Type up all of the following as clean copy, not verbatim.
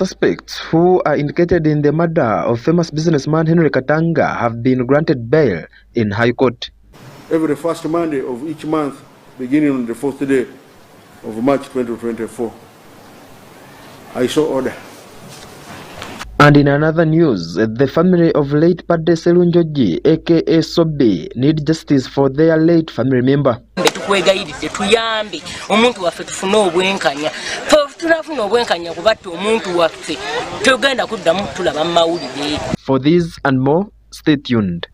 suspects who are indicated in the murder of famous businessman Henry Katanga have been granted bail in High Court. Every first Monday of each month, beginning on the 4th day of March 2024, I saw order. And in another news, the family of late Padde Selunjoji, aka Sobi, need justice for their late family member. Tukwegayiride tuyambe omuntu waffe tufune obwenkanya tunafuna obwenkanya kubatta omuntu waffe tugenda kuddamu tulaba mu mawulire. For these and more, stay tuned.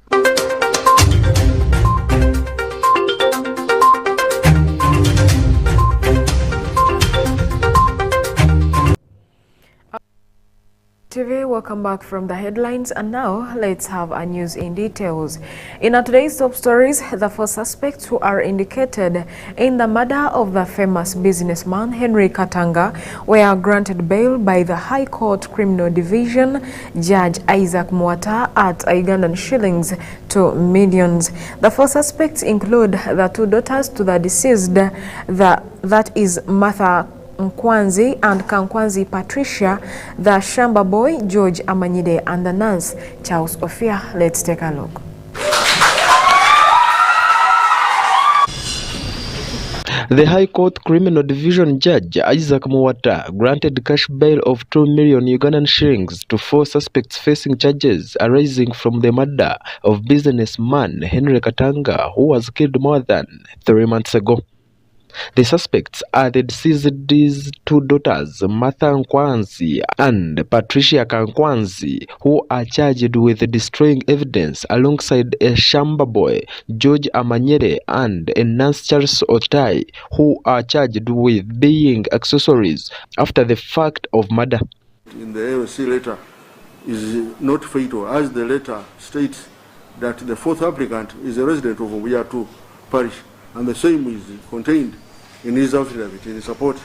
TV, welcome back from the headlines, and now let's have our news in details. In our today's top stories, the four suspects who are indicated in the murder of the famous businessman Henry Katanga were granted bail by the High Court Criminal Division Judge Isaac Mwata at Ugandan shillings 2 million. The four suspects include the two daughters to the deceased, that is Martha Nkwanzi and Kankwanzi Patricia, the Shamba boy George Amanyide, and the nurse Charles Ofia. Let's take a look. The High Court Criminal Division Judge Isaac Mwata granted cash bail of 2 million Ugandan shillings to four suspects facing charges arising from the murder of businessman Henry Katanga, who was killed more than 3 months ago. The suspects are the deceased's two daughters, Martha Nkwanzi and Patricia Kankwanzi, who are charged with destroying evidence alongside a Shamba boy, George Amanyere, and a nurse, Charles Otai, who are charged with being accessories after the fact of murder. In the AOC letter is not fatal, as the letter states that the fourth applicant is a resident of Obuya 2 parish, and the same is contained in his affidavit in support.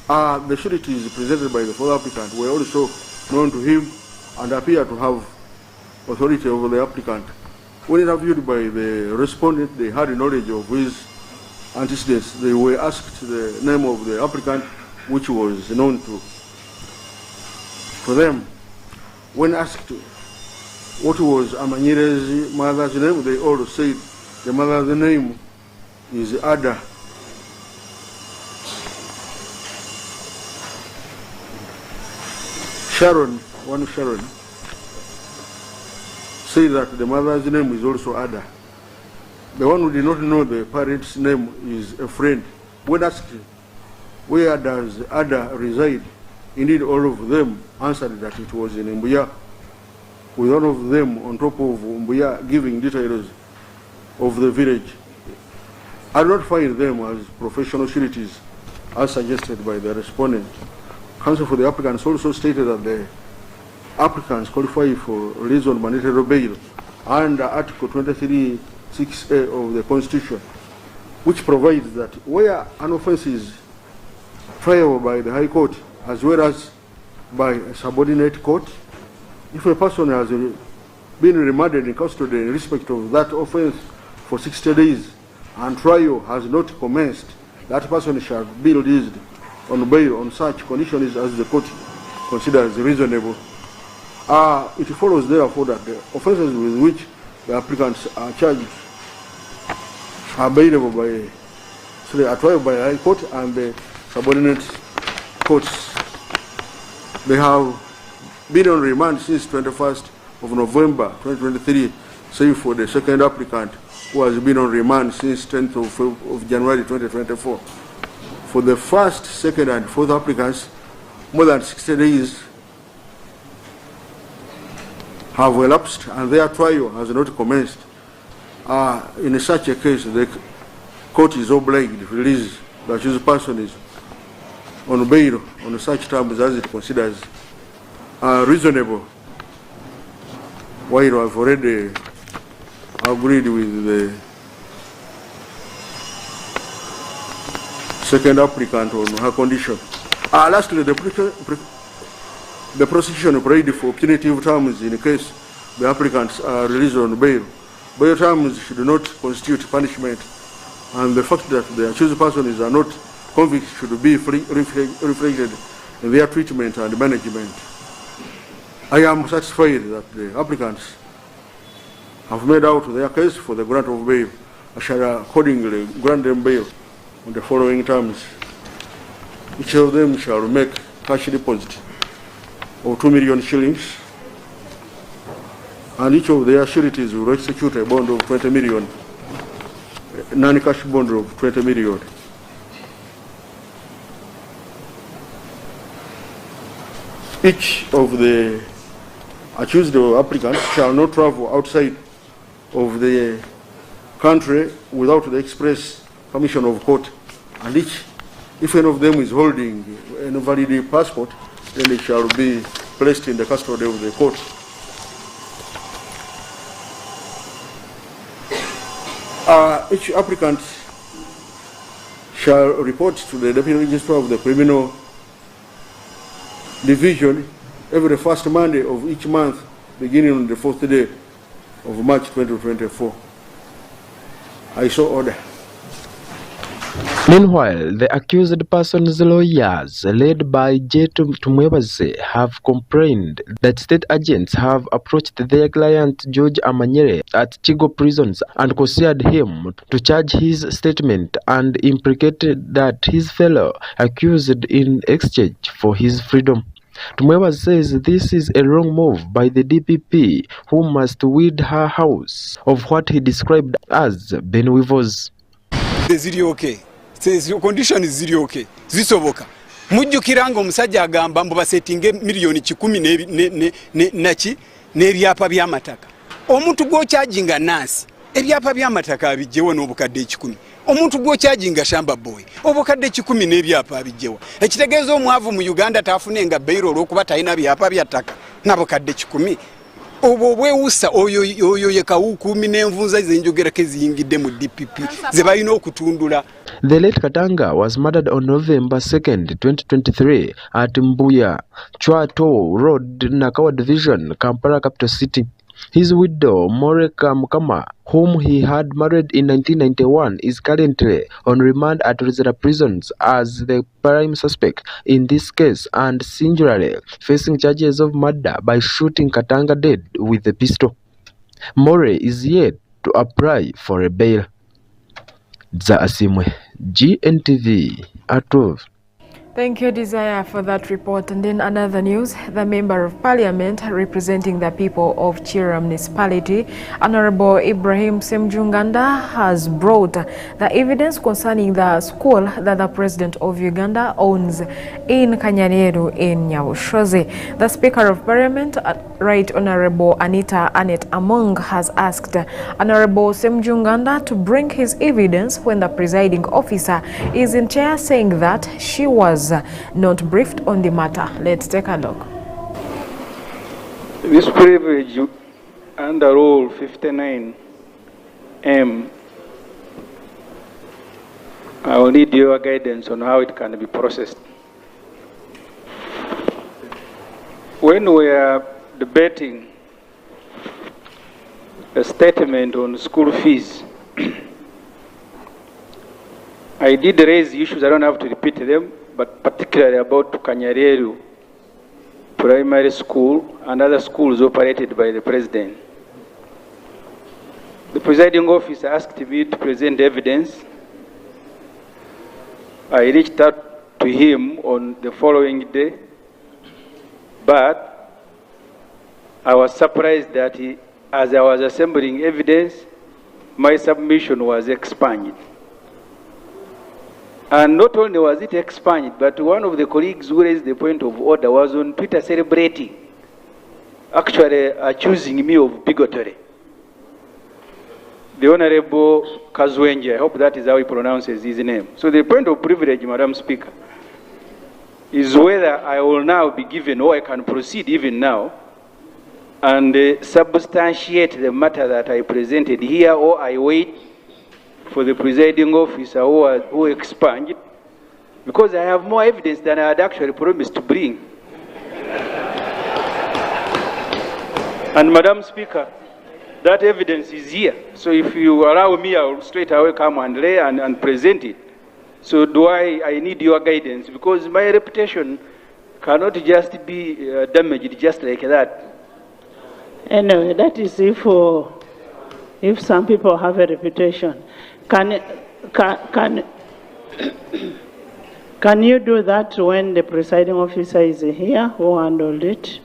The sureties presented by the fourth applicant were also known to him and appear to have authority over the applicant. When interviewed by the respondent, they had knowledge of his antecedents. They were asked the name of the applicant, which was known to them. When asked what was Amanyire's mother's name, they all said the mother's name is Ada. Sharon said that the mother's name is also Ada. The one who did not know the parent's name is a friend. When asked where does Ada reside, indeed all of them answered that it was in Mbuya, with one of them on top of Mbuya giving details of the village. I do not find them as professional sureties as suggested by the respondent. Counsel for the applicants also stated that the applicants qualify for release on mandatory bail under Article 23(6)(a) of the Constitution, which provides that where an offence is triable by the High Court as well as by a subordinate court, if a person has been remanded in custody in respect of that offence for 60 days and trial has not commenced, that person shall be released on bail on such conditions as the court considers reasonable. It follows therefore that the offences with which the applicants are charged are bailable by, are tried by the High Court and the subordinate courts. They have been on remand since 21st of November 2023, save for the second applicant, who has been on remand since 10th of January 2024. For the first, second, and fourth applicants, more than 60 days have elapsed and their trial has not commenced. In such a case, the court is obliged to release the accused person is on bail on such terms as it considers reasonable, while I've already agreed with the second applicant on her condition. Lastly, the prosecution prayed for punitive terms in case the applicants are released on bail. Bail terms should not constitute punishment, and the fact that the accused person is not convicted should be reflected and their treatment and management. I am satisfied that the applicants have made out their case for the grant of bail. I shall accordingly grant them bail on the following terms. Each of them shall make cash deposit of 2 million shillings, and each of their sureties will execute a bond of 20 million, non-cash bond of 20 million. Each of the accused applicants shall not travel outside of the country without the express permission of court, and if any of them is holding an invalid passport, then it shall be placed in the custody of the court. Each applicant shall report to the Deputy Registrar of the Criminal Division every first Monday of each month, beginning on the 4th day of March 2024. I so order. Meanwhile, the accused person's lawyers, led by J. Tumwebaze, have complained that state agents have approached their client George Amanyere at Chigo prisons and coerced him to charge his statement and implicated that his fellow accused in exchange for his freedom. Tumwebaze says this is a wrong move by the DPP, who must rid her house of what he described as Benwivos. Ziri okay. Says your condition is ziri okay. Zisoboka. Mujjukiranga omusajja agamba mbu basetinge miliyoni 10 nachi n'ebyapa by'amataka. Omuntu gw'okyajinga nansi ebyapa by'amataka abijjewo n'obukadde 10. Omuntu gw'okyajinga shamba boy obukadde 10 n'ebyapa abijjewo. Ekitegeeza omwavu mu Uganda tafunenga bayiro olw'okuba talina byapa by'attaka n'obukadde 10. Obo bwewusa oyo yekawukumi n'envunza zenjogerako eziyingidde mu DPP ze balina okutundula. The late Katanga was murdered on November 2nd, 2023 at Mbuya, Chwato Road, Nakawa Division, Kampala capital city. His widow, Moreka Mukama, whom he had married in 1991, is currently on remand at Rizera prisons as the prime suspect in this case and singularly facing charges of murder by shooting Katanga dead with a pistol. More is yet to apply for a bail. Asimwe, Gntv, ATUBANDIIZE. Thank you, Desire, for that report. And in another news, the Member of Parliament representing the people of Chira Municipality, Honorable Ibrahim Semjunganda, has brought the evidence concerning the school that the President of Uganda owns in Kanyaneru in Nyawushozi. The Speaker of Parliament, Right Honorable Anita Anet Among, has asked Honorable Semjunganda to bring his evidence when the presiding officer is in chair, saying that she was not briefed on the matter. Let's take a look. This privilege under Rule 59M, I will need your guidance on how it can be processed. When we are debating a statement on school fees, I did raise issues, I don't have to repeat them, but particularly about Kanyareru Primary School and other schools operated by the President. The presiding officer asked me to present evidence. I reached out to him on the following day, but I was surprised that as I was assembling evidence, my submission was expunged. And not only was it expunged, but one of the colleagues who raised the point of order was on Twitter celebrating, actually accusing me of bigotry. The Honorable Kazwenje, I hope that is how he pronounces his name. So the point of privilege, Madam Speaker, is whether I will now be given, or I can proceed even now, and substantiate the matter that I presented here, or I wait for the presiding officer who expunged, because I have more evidence than I had actually promised to bring. And Madam Speaker, that evidence is here. So if you allow me, I'll straight away come and lay and present it. So I need your guidance, because my reputation cannot just be damaged just like that. Anyway, that is if some people have a reputation. Can you do that when the presiding officer is here who handled it?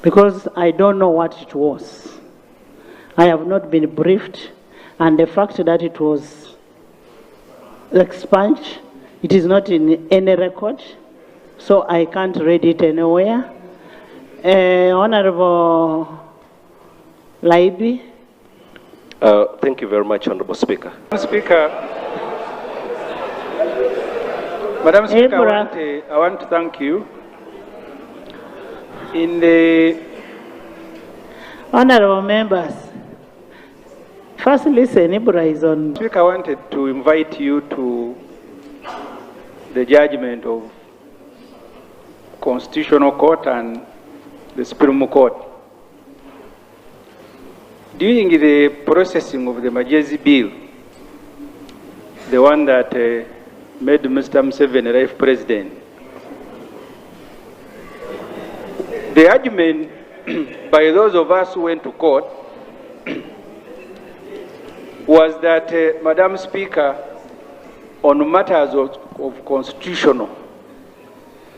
Because I don't know what it was. I have not been briefed, and the fact that it was expunged, it is not in any record, so I can't read it anywhere. Honorable Laibi. Thank you very much, Honorable Speaker. Madam Speaker, I want to thank you. In the honorable members, first listen, Ibra is on. Speaker, I wanted to invite you to the judgment of Constitutional Court and the Supreme Court. During the processing of the Majezi bill, the one that made Mr. Museveni Vice President, the argument by those of us who went to court was that, Madam Speaker, on matters of constitutional,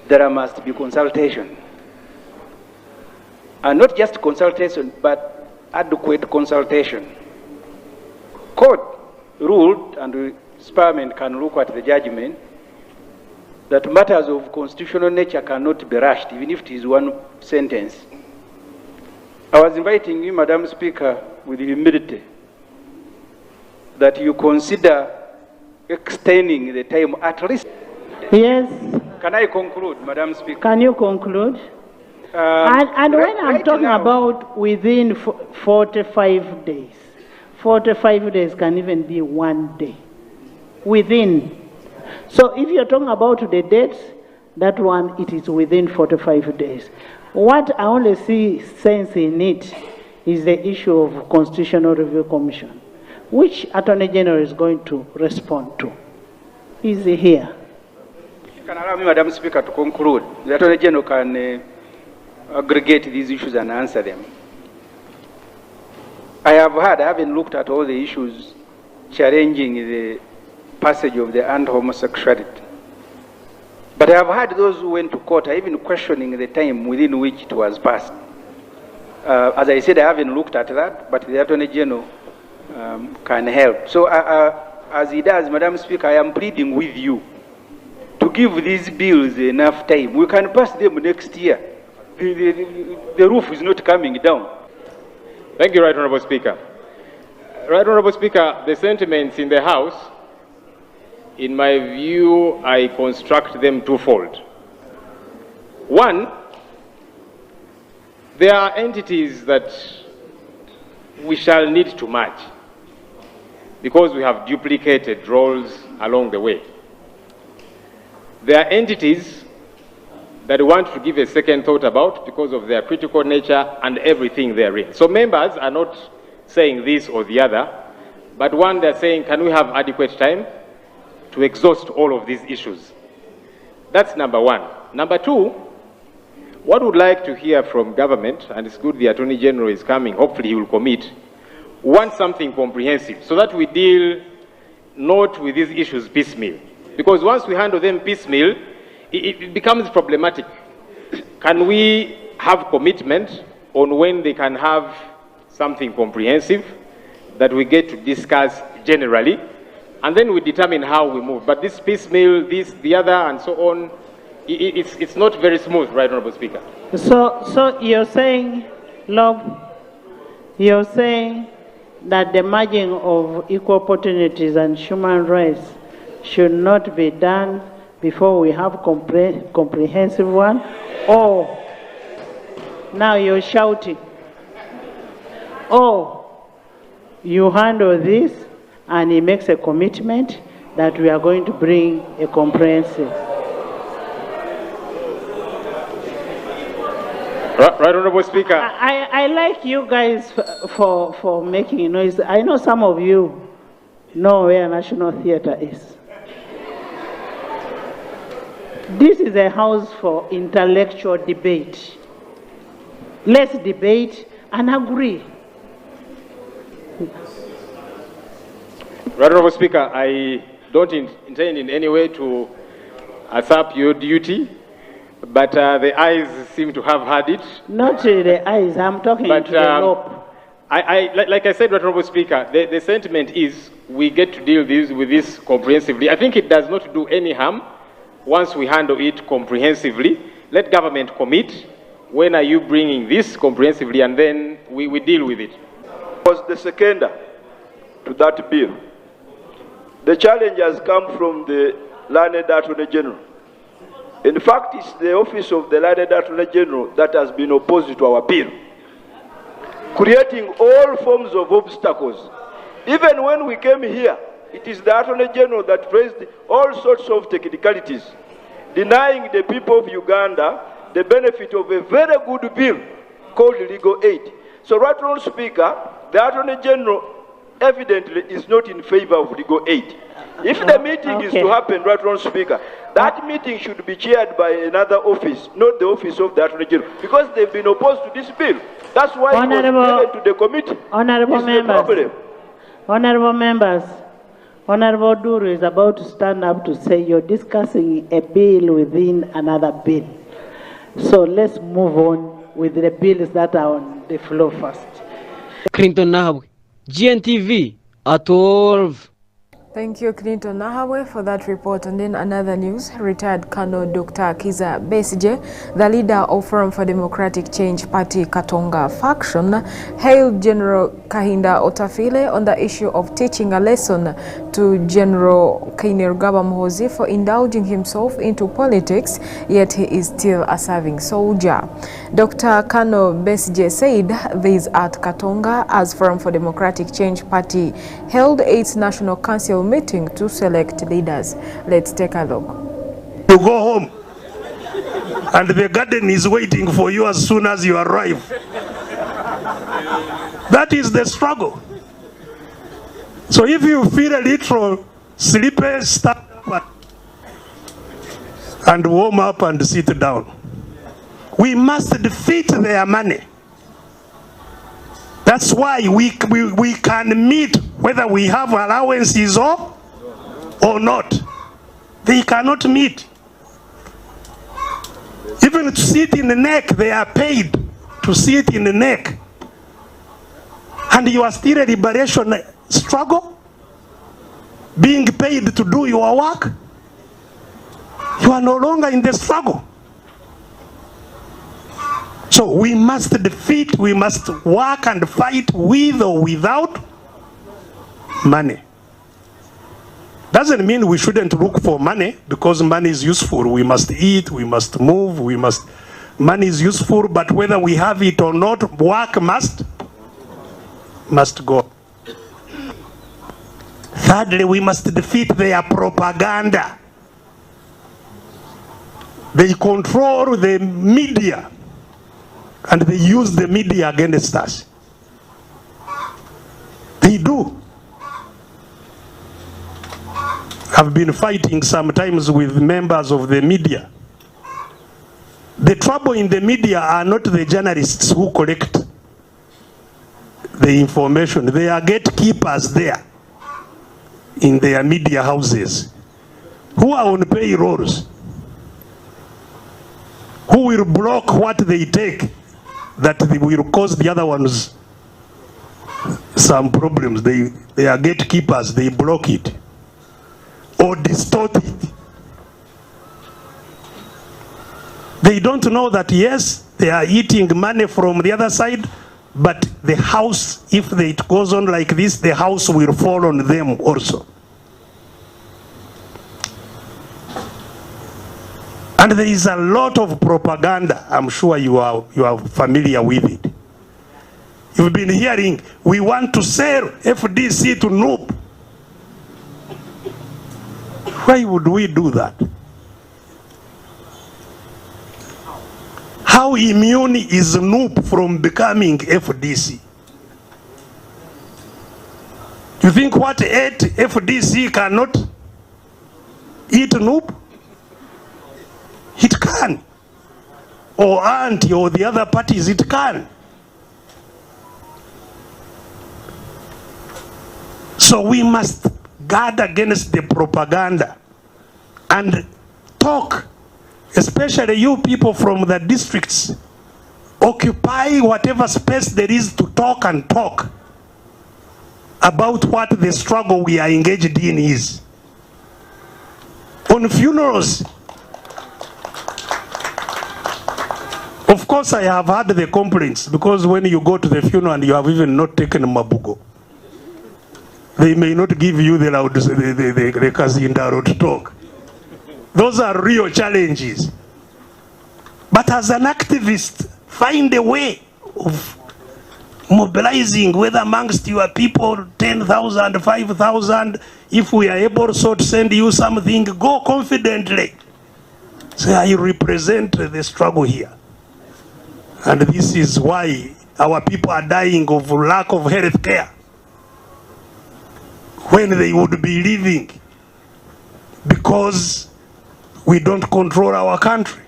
there must be consultation. And not just consultation, but adequate consultation. Court ruled, and Parliament can look at the judgment, that matters of constitutional nature cannot be rushed, even if it is one sentence. I was inviting you, Madam Speaker, with humility, that you consider extending the time at least. Yes. Can I conclude, Madam Speaker? Can you conclude? And when I'm talking about within 45 days, 45 days can even be 1 day. Within. So if you're talking about the dates, that one, it is within 45 days. What I only see sense in it is the issue of Constitutional Review Commission, which Attorney General is going to respond to. Is he here? You can allow me, Madam Speaker, to conclude. The Attorney General can aggregate these issues and answer them. I haven't looked at all the issues challenging the passage of the anti-homosexuality. But I have heard those who went to court are even questioning the time within which it was passed. As I said, I haven't looked at that, but the Attorney General can help. So as he does, Madam Speaker, I am pleading with you to give these bills enough time. We can pass them next year. The roof is not coming down. Thank you, Right Honourable Speaker. Right Honourable Speaker, the sentiments in the House, in my view, I construct them twofold. One, there are entities that we shall need to merge because we have duplicated roles along the way. There are entities that we want to give a second thought about because of their critical nature and everything therein. So members are not saying this or the other, but one, they're saying, can we have adequate time to exhaust all of these issues? That's number one. Number two, what we'd like to hear from government, and it's good the Attorney General is coming, hopefully he will commit, we want something comprehensive so that we deal not with these issues piecemeal. Because once we handle them piecemeal, it becomes problematic. Can we have commitment on when they can have something comprehensive that we get to discuss generally, and then we determine how we move? But this piecemeal, this, the other, and so on, it's not very smooth, Right Honourable Speaker. So you're saying, Lob, you're saying that the merging of equal opportunities and human rights should not be done before we have comprehensive one? Or now you're shouting, oh, you handle this and he makes a commitment that we are going to bring a comprehensive. Right Honourable Speaker. I like you guys for making noise. I know some of you know where National Theatre is. This is a house for intellectual debate. Let's debate and agree. Right, Honourable Speaker, I don't intend in any way to usurp your duty, but the eyes seem to have had it. Not the eyes, I'm talking to the lobe. Like I said, Right, Honourable Speaker, the sentiment is we get to deal with this comprehensively. I think it does not do any harm once we handle it comprehensively. Let government commit. When are you bringing this comprehensively, and then we deal with it? Was the seconder to that bill. The challenge has come from the Learned Attorney General. In fact, it's the office of the Learned Attorney General that has been opposed to our bill, creating all forms of obstacles. Even when we came here, it is the Attorney General that raised all sorts of technicalities, denying the people of Uganda the benefit of a very good bill called legal aid. So, Right Honourable Speaker, the Attorney General evidently is not in favor of legal aid. If the meeting is to happen, Right Honourable Speaker, that meeting should be chaired by another office, not the office of the Attorney General, because they've been opposed to this bill. That's why it was given to the committee. Honourable members, Honourable Duru is about to stand up to say you're discussing a bill within another bill. So let's move on with the bills that are on the floor first. Clinton Nahabwe, Gntv at 12. Thank you, Clinton Nahabwe, for that report. And then another news, retired Colonel Dr. Kizza Besigye, the leader of Forum for Democratic Change Party Katonga faction, hailed General Kahinda Otafile on the issue of teaching a lesson to General Kainerugaba Muhoozi for indulging himself into politics, yet he is still a serving soldier. Dr. Colonel Besigye said this at Katonga as Forum for Democratic Change Party held its National Council meeting to select leaders. Let's take a look. You go home and the garden is waiting for you as soon as you arrive. That is the struggle. So if you feel a little sleepy, stand up and warm up and sit down. We must defeat their money. That's why we can meet whether we have allowances or not. They cannot meet. Even to sit in the neck, they are paid to sit in the neck. And you are still a liberation struggle, being paid to do your work. You are no longer in the struggle. So we must defeat, we must work and fight with or without money. Doesn't mean we shouldn't look for money, because money is useful. We must eat, we must move, money is useful, but whether we have it or not, work must go. Thirdly, we must defeat their propaganda. They control the media, and they use the media against us. They do. I've been fighting sometimes with members of the media. The trouble in the media are not the journalists who collect the information. They are gatekeepers there in their media houses who are on payrolls, who will block what they take that they will cause the other ones some problems. They are gatekeepers, they block it or distort it. They don't know that yes, they are eating money from the other side, but the house, if it goes on like this, the house will fall on them also. And there is a lot of propaganda. I'm sure you are familiar with it. You've been hearing, we want to sell FDC to NUP. Why would we do that? How immune is NUP from becoming FDC? You think what ate FDC cannot eat NUP? can. Or auntie or the other parties, it can. So we must guard against the propaganda and talk, especially you people from the districts. Occupy whatever space there is to talk and talk about what the struggle we are engaged in is. On funerals, of course I have had the complaints, because when you go to the funeral and you have even not taken mabugo, they may not give you the loud, the Kazindaro to talk. Those are real challenges. But as an activist, find a way of mobilizing, whether amongst your people, 10,000, 5,000. If we are able so to send you something, go confidently. Say, I represent the struggle here. And this is why our people are dying of lack of health care, when they would be living, because we don't control our country.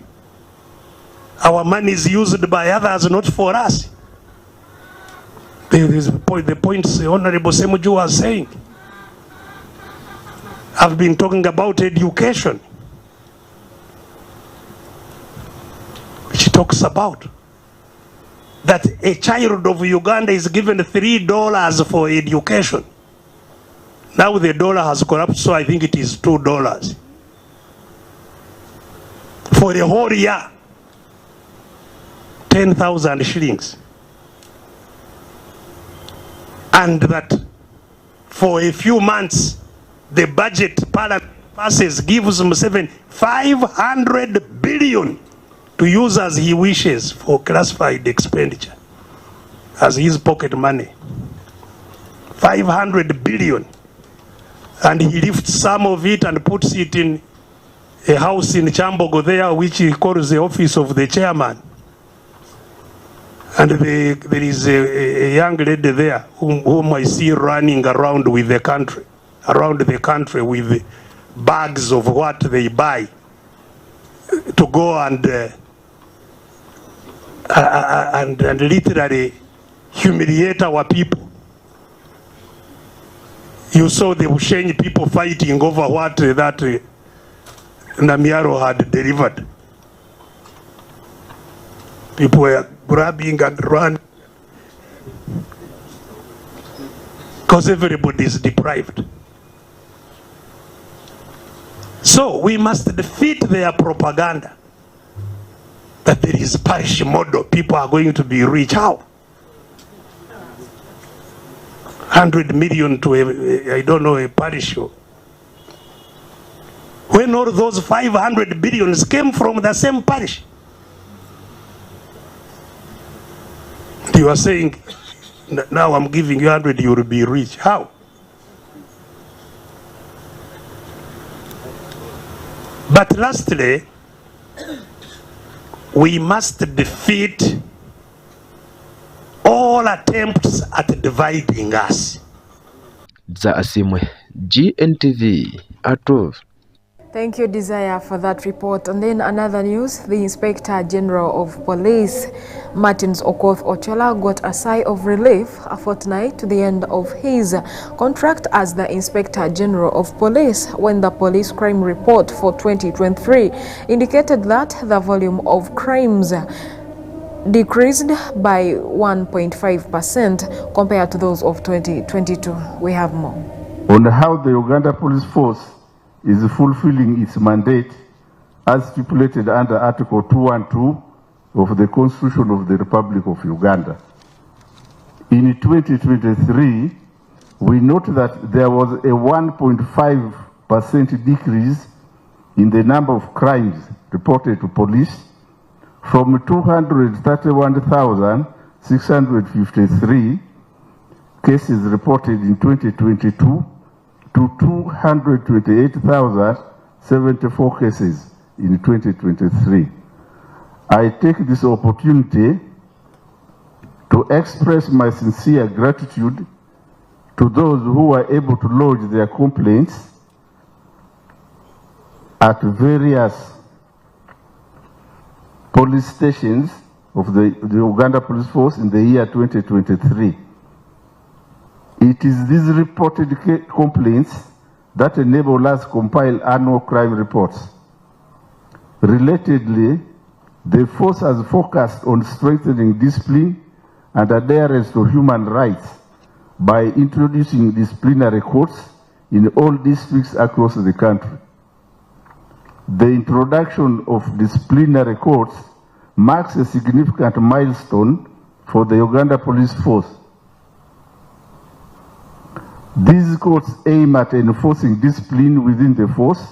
Our money is used by others, not for us. There is the points Honorable Semuju was saying. I've been talking about education, which talks about that a child of Uganda is given $3 for education. Now the dollar has collapsed, so I think it is $2 for the whole year. 10,000 shillings. And that for a few months, the budget passes, gives Museveni 500 billion to use as he wishes for classified expenditure, as his pocket money. 500 billion. And he lifts some of it and puts it in a house in Chambogo there, which he calls the office of the chairman. And there is a young lady there whom I see running around with the country, with bags of what they buy to go and literally humiliate our people. You saw the Ushenyi people fighting over what that Namiaro had delivered. People were grabbing and running because everybody is deprived. So we must defeat their propaganda that there is parish model, people are going to be rich. How? 100 million to a, I don't know, a parish. When all those 500 billions came from the same parish. You are saying, now I'm giving you 100, you will be rich. How? But lastly, we must defeat all attempts at dividing us. Asimwe, Gntv, ATUBANDIIZE. Thank you, Desire, for that report. And then another news, the Inspector General of Police, Martins Okoth Ochola, got a sigh of relief a fortnight to the end of his contract as the Inspector General of Police, when the police crime report for 2023 indicated that the volume of crimes decreased by 1.5% compared to those of 2022. We have more. On how the Uganda Police Force is fulfilling its mandate as stipulated under Article 212 of the Constitution of the Republic of Uganda. In 2023, we note that there was a 1.5% decrease in the number of crimes reported to police, from 231,653 cases reported in 2022 to 228,074 cases in 2023. I take this opportunity to express my sincere gratitude to those who were able to lodge their complaints at various police stations of the Uganda Police Force in the year 2023. It is these reported complaints that enable us to compile annual crime reports. Relatedly, the force has focused on strengthening discipline and adherence to human rights by introducing disciplinary courts in all districts across the country. The introduction of disciplinary courts marks a significant milestone for the Uganda Police Force. These courts aim at enforcing discipline within the force,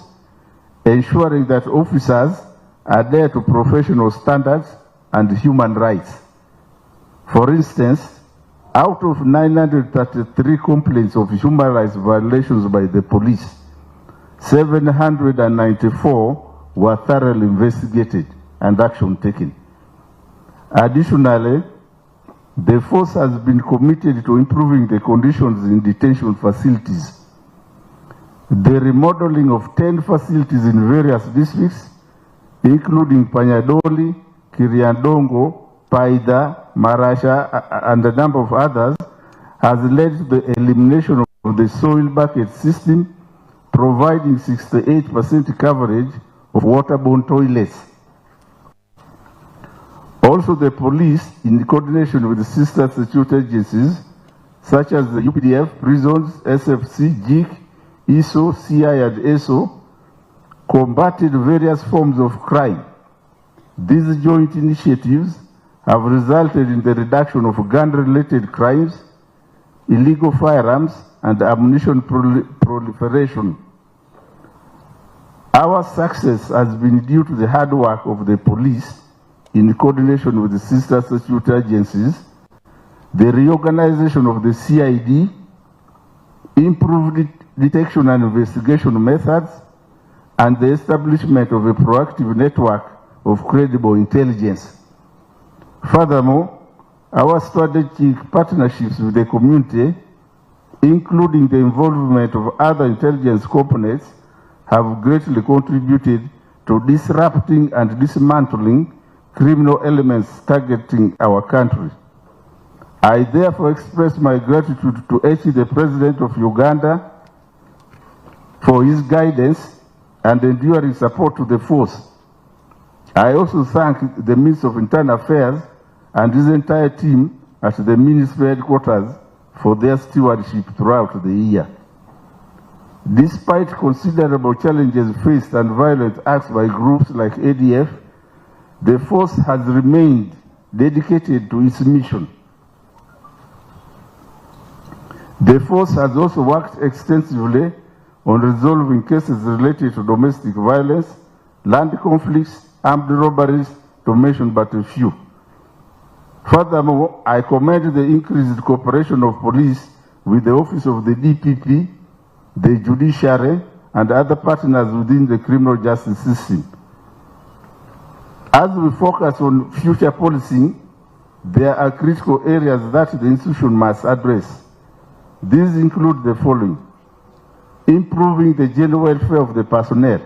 ensuring that officers adhere to professional standards and human rights. For instance, out of 933 complaints of human rights violations by the police, 794 were thoroughly investigated and action taken. Additionally, the force has been committed to improving the conditions in detention facilities. The remodeling of 10 facilities in various districts, including Panyadoli, Kiriandongo, Paida, Marasha, and a number of others, has led to the elimination of the soil bucket system, providing 68% coverage of waterborne toilets. Also, the police, in coordination with the sister security agencies, such as the UPDF, prisons, SFC, JIC, ISO, CI, and ESO, combated various forms of crime. These joint initiatives have resulted in the reduction of gun-related crimes, illegal firearms, and ammunition proliferation. Our success has been due to the hard work of the police in coordination with the sister security agencies, the reorganization of the CID, improved detection and investigation methods, and the establishment of a proactive network of credible intelligence. Furthermore, our strategic partnerships with the community, including the involvement of other intelligence components, have greatly contributed to disrupting and dismantling criminal elements targeting our country. I therefore express my gratitude to the President of Uganda for his guidance and enduring support to the force. I also thank the Minister of Internal Affairs and his entire team at the Ministry headquarters for their stewardship throughout the year. Despite considerable challenges faced and violent acts by groups like ADF, the force has remained dedicated to its mission. The force has also worked extensively on resolving cases related to domestic violence, land conflicts, armed robberies, to mention but a few. Furthermore, I commend the increased cooperation of police with the Office of the DPP, the judiciary, and other partners within the criminal justice system. As we focus on future policing, there are critical areas that the institution must address. These include the following: improving the general welfare of the personnel,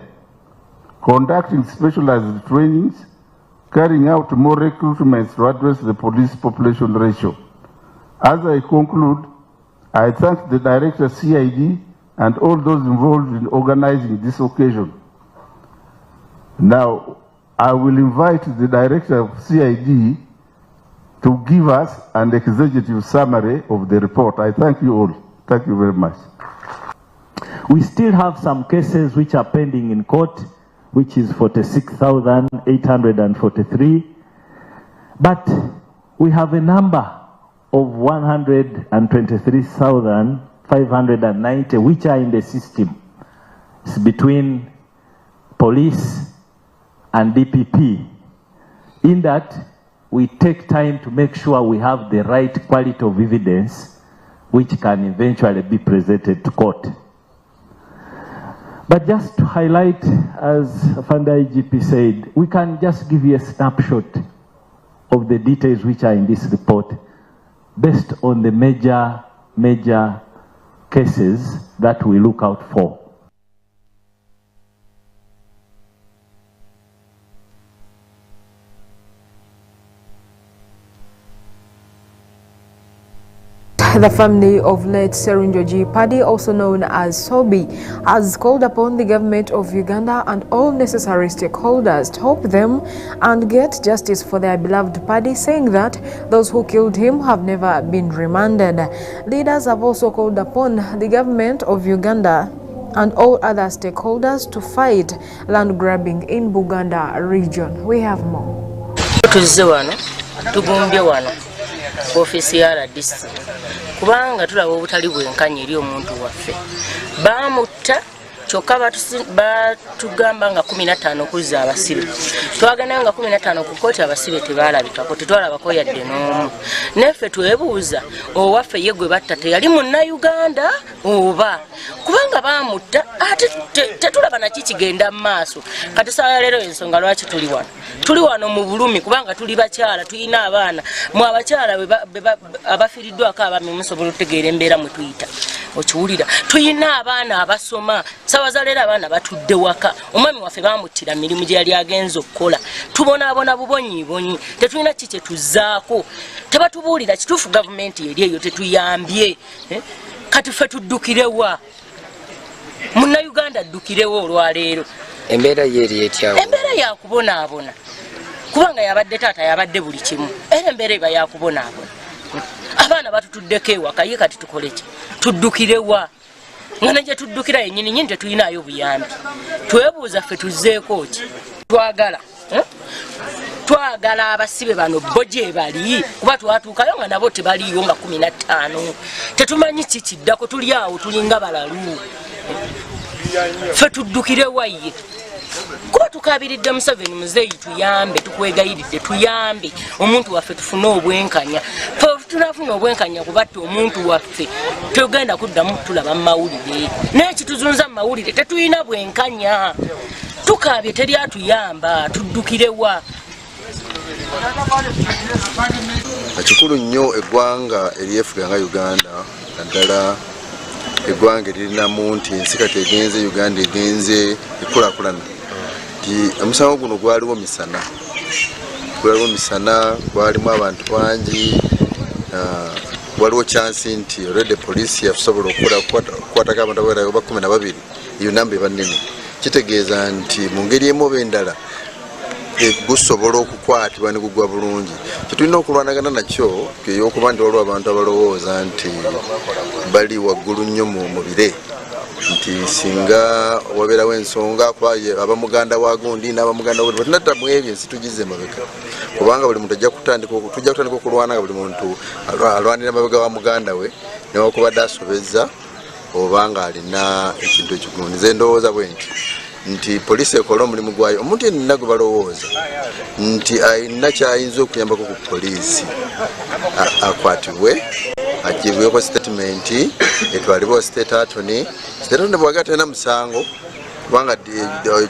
conducting specialized trainings, carrying out more recruitments to address the police population ratio. As I conclude, I thank the Director CID and all those involved in organizing this occasion. Now, I will invite the Director of CID to give us an executive summary of the report. I thank you all. Thank you very much. We still have some cases which are pending in court, which is 46,843. But we have a number of 123,590 which are in the system. It's between police and DPP. In that, we take time to make sure we have the right quality of evidence which can eventually be presented to court. But just to highlight, as Fanda IGP said, we can just give you a snapshot of the details which are in this report based on the major cases that we look out for. The family of late Serunjoji Paddy, also known as Sobi, has called upon the government of Uganda and all necessary stakeholders to help them and get justice for their beloved Paddy, saying that those who killed him have never been remanded. Leaders have also called upon the government of Uganda and all other stakeholders to fight land grabbing in Buganda region. We have more. Ofisi ya RDC kubanga tulaba obutali bwenkanya eri omuntu waffe bamutta kyokka batugamba nga 15 kuzza abasibe twagenda nga 15 ku kooti abasibe tebalabikako tetwalabako yadde n'omu neffe twebuuza owaffe ye gwe batta teyali munnayuganda oba kubanga bamutta ate tetulaba naki kigenda mu maaso kati saa leero ensonga lwaki tuli wano mu bulumi kubanga tuli bakyala tulina abaana mu abakyala abafiriddwako abami musobola okutegeera embeera mwe tuyita okiwulira tulina abaana abasoma sawa za leero abaana batudde waka omwami waffe bamuttira mirimu gye yali agenza okukola tubonaabona bubonyibonyi tetulina ki kye tuzzaako tebatubuulira kituufu gavumenti eri eyo tetuyambye kati ffe tuddukirewa munnayuganda addukirewo olwaleero embeera yeri etyawo embeera yakubonaabona kubanga yabadde taata yabadde buli kimu era embeera eba yakubonaabona abaana batutuddeko ewaka ye kati tukole ki tuddukirewa nga ne gye tuddukira yennyini nyini tetulinayo buyambi twebuuza ffe tuzzeeko ki twagala abasibe bano bo gye bali kuba twatuukayo nga nabo tebaliyo nga 15 tetumanyi kikiddako tuli awo tulinga balalu ffe tuddukirewa ye kuba tukabiridde Museveni muzeeyi tuyambe tukwegayiridde tuyambe omuntu waffe tufune obwenkanya fe tunafuna obwenkanya kubatta omuntu waffe tugenda kuddamu tulaba mu mawulire n'ekituzunza mu mawulire tetulina bwenkanya tukabye teryatuyamba tuddukirewa ekikulu nnyo eggwanga eryefuga nga Uganda naddala eggwanga erinamu nti ensi kati egenze Uganda egenze ekulakulana omusango guno gwaliwo misana gwalimu abantu bangi waliwo chansi nti already police yasobola okukwatako abantu abawera oba 12 iyo namba eba nnene kitegeeza nti mu ngeri emu oba endala gusobola okukwatibwa ne gugwa bulungi kyetulina okulwanagana nakyo eyokuba nti waliwo abantu abalowooza nti bali waggulu nnyo mu bire nti singa wabeerawo ensonga abamuganda wagundi n'abamuganda wodi batunadda mu ebyo ensi tugize mabega kubanga buli muntu tujja kutandika okulwana nga buli muntu alwanira mabega wa muganda we newakubadde asobezza obanga alina ekintu ekigumu nze ndowooza bwe nti poliisi ekola omulimu gwayo omuntu yenna gwe balowooza nti alina kyayinza okuyambako ku poliisi akwatibwe agibweko statement etwalibwa state attorney bwaga talina musango kubanga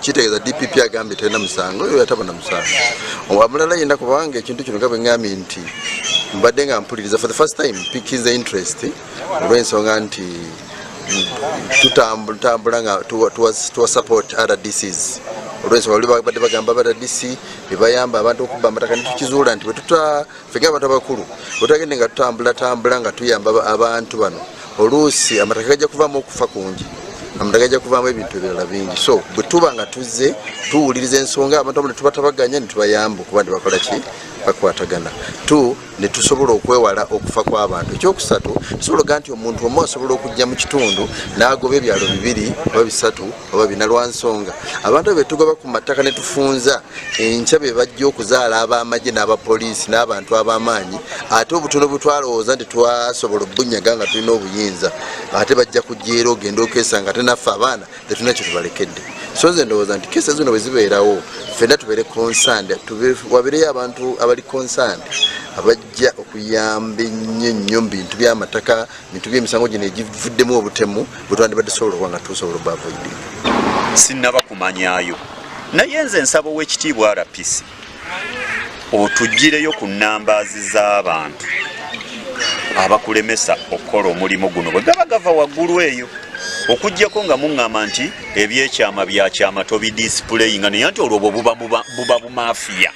kitegeeza DPP agambye talina musango oyo yatabona musango omulala yenna kubanga ekintu kino nga bwe ngambye nti mbadde nga mpuliriza for the first time piquing the interest olw'ensonga nti tutambula nga tuwa support other DCs olw'ensonga bali badde bagamba other DC bebayamba abantu okubba amataka netukizuula nti fenga abantu abakulu bwetagende nga tutambula nga tuyamba abantu bano oluusi amataka gajja kuvaamu okufa kungi amataka gajja kuvaamu ebintu ebirala bingi so bwe tuba nga tuzze tuwuliriza ensonga abantu abo ne tubatabaganya ne tubayamba okuba nti bakola ki bakwatagana ne tusobola okwewala okufa kw'abantu ekyokusatu tusobola oga nti omuntu omu asobola okujja mu kitundu n'agoba ebyalo 2 oba 3 oba 4 lwa nsonga abantu be tugoba ku mataka ne tufunza enkya be bajja okuzaala ab'amagye n'abapoliisi n'abantu ab'amaanyi ate obutono bwe twalowooza nti twasobola obbunyaga nga tulina obuyinza ate bajja kujja era ogenda okesanga ate naffe abaana tetulina kye tubalekedde so nze ndowooza nti kesa zino bwe zibeerawo ffenna tubeere concerned wabeereyo abantu abali concerned abajja okuyamba ennyo mu bintu by'amataka bintu by'emisango gino egivuddemu obutemu bwe twandibadde sobola okuba nga tusobola obavoidi sinnaba kumanyayo naye nze nsaba ow'ekitiibwa RPC otuggireyo ku nnambaazi z'abantu abakulemesa okukola omulimu guno bwe gaba gava waggulu eyo okujjako nga muŋŋamba nti ebyekyama byakyama tobidisipuleyinga naye nti olwo buba bumafiya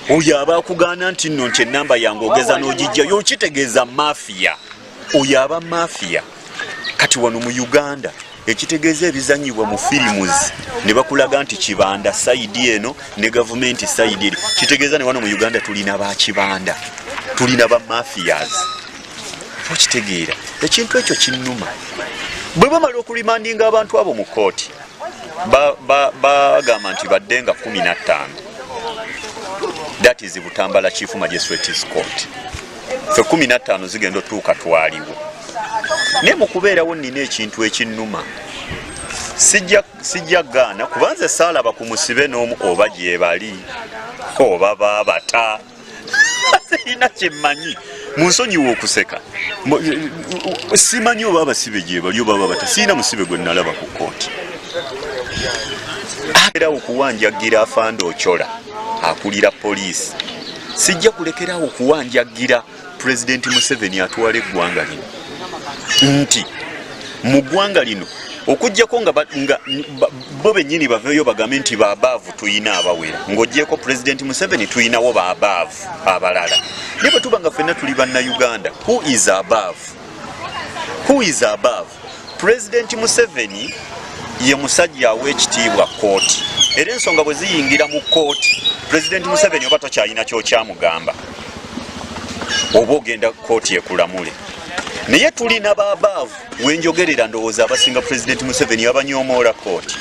oyo aba akugaana nti nno nti ennamba yange ogeza n'ogijjayo okitegeeza mafiya oyo aba mafia. Kati wano mu Uganda ekitegeeza ebizanyibwa mu filimuzi ne bakulaga nti kibanda saidi eno ne gavumenti saidi eri. Kitegeeza ne wano mu Uganda tulina ba kibanda, tulina ba mafias. Okitegeera ekintu ekyo kinnuma. Bwe bamala okulimandinga abantu abo mu kooti bagamba nti baddenga 15. That is Butambala Chief Magistrate's Court. Fe 15 zigenda otuuka twaliwo. Ne mu kubeerawo nnina ekintu ekinnuma. Sijja gaana kubanze saalaba ku musibe n'omu oba gye bali oba baabata. Sirina kye mmanyi. Munsonyiwa okuseka. Simanyi oba abasibe gye bali oba baabata. Sirina musibe gwe nalaba ku kooti. Era okuwanjagira afande Ochola akulira poliisi. Sijja kulekerawo okuwanjagira President Museveni atwala eggwanga lino. Nti mu ggwanga lino okujjako nga bo bennyini baveeyo bagambe nti baabaavu tuyina abawera, ng'oggyeko President Museveni tuyinawo baabaavu abalala. Ne bwe tuba nga ffenna tuli bannayuganda, who is above? Who is above? President Museveni ye musajja aw'ekitiibwa kooti. Era ensonga bwe ziyingira mu kooti, President Museveni oba tokyalina ky'okyamugamba, oba ogenda kooti ekulamule. Naye tulina baabaavu wenjogerera ndowooza abasinga President Museveni abanyoomoola kooti.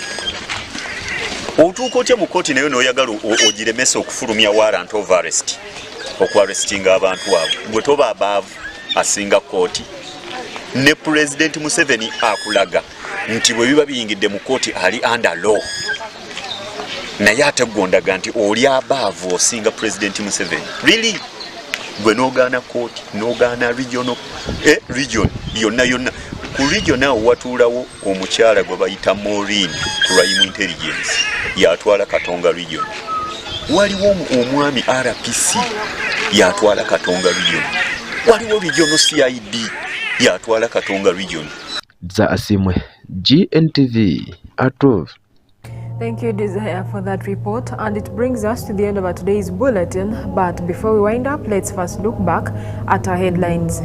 Otuuka otya mu kooti nayo n'oyagala ogiremesa okufulumya warrant of arrest, okwarrestinga abantu abo. Bwe toba abaavu asinga kooti. Ne President Museveni akulaga nti bwe biba biyingidde mu kooti ali under law. Naye ate gondaga nti oli abaavu osinga President Museveni. Really? Gwe n'ogaana kooti, n'ogaana region yonna. Ku region awo watuulawo omukyala gwe bayita Maureen Crime Intelligence yatwala Katonga region. Waliwo omwami RPC yatwala Katonga region. Waliwo regional CID yatwala Katonga region. Za Asimwe, GNTV ATUBANDIIZE. Thank you, Desire, for that report. And it brings us to the end of our today's bulletin. But before we wind up, let's first look back at our headlines.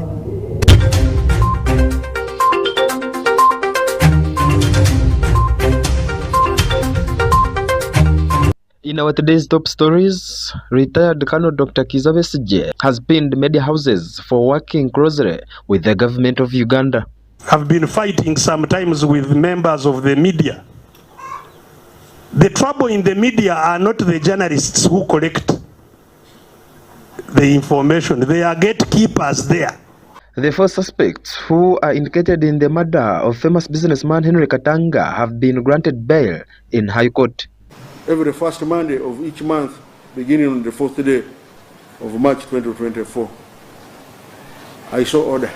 In our today's top stories, retired Colonel Dr. Kizza Besigye has pinned media houses for working closely with the government of Uganda. I've been fighting sometimes with members of the media. The trouble in the media are not the journalists who collect the information. They are gatekeepers there. The 4 suspects who are indicated in the murder of famous businessman Henry Katanga have been granted bail in High Court. Every first Monday of each month, beginning on the 4th day of March 2024, I saw order.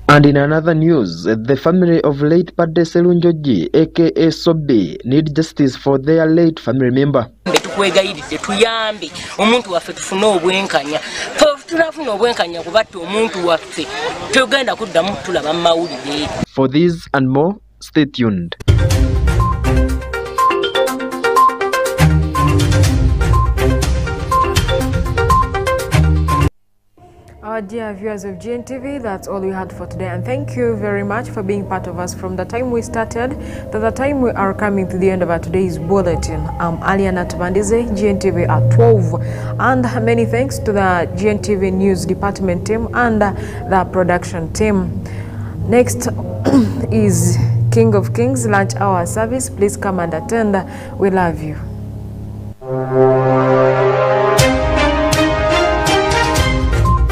And in another news, the family of late Padde Selunjoji, aka Sobi, need justice for their late family member. Tukwegayiridde tuyambe omuntu waffe tufune obwenkanya. Tunafuna obwenkanya kubatti omuntu waffe tugenda kuddamu tulaba mawulire. For these and more, stay tuned. Our dear viewers of Gntv, that's all we had for today, and thank you very much for being part of us from the time we started to the time we are coming to the end of our today's bulletin. I'm ALLIAN ATUBANDIIZE, Gntv at 12, and many thanks to the Gntv news department team and the production team. Next is King of Kings lunch hour service. Please come and attend. We love you.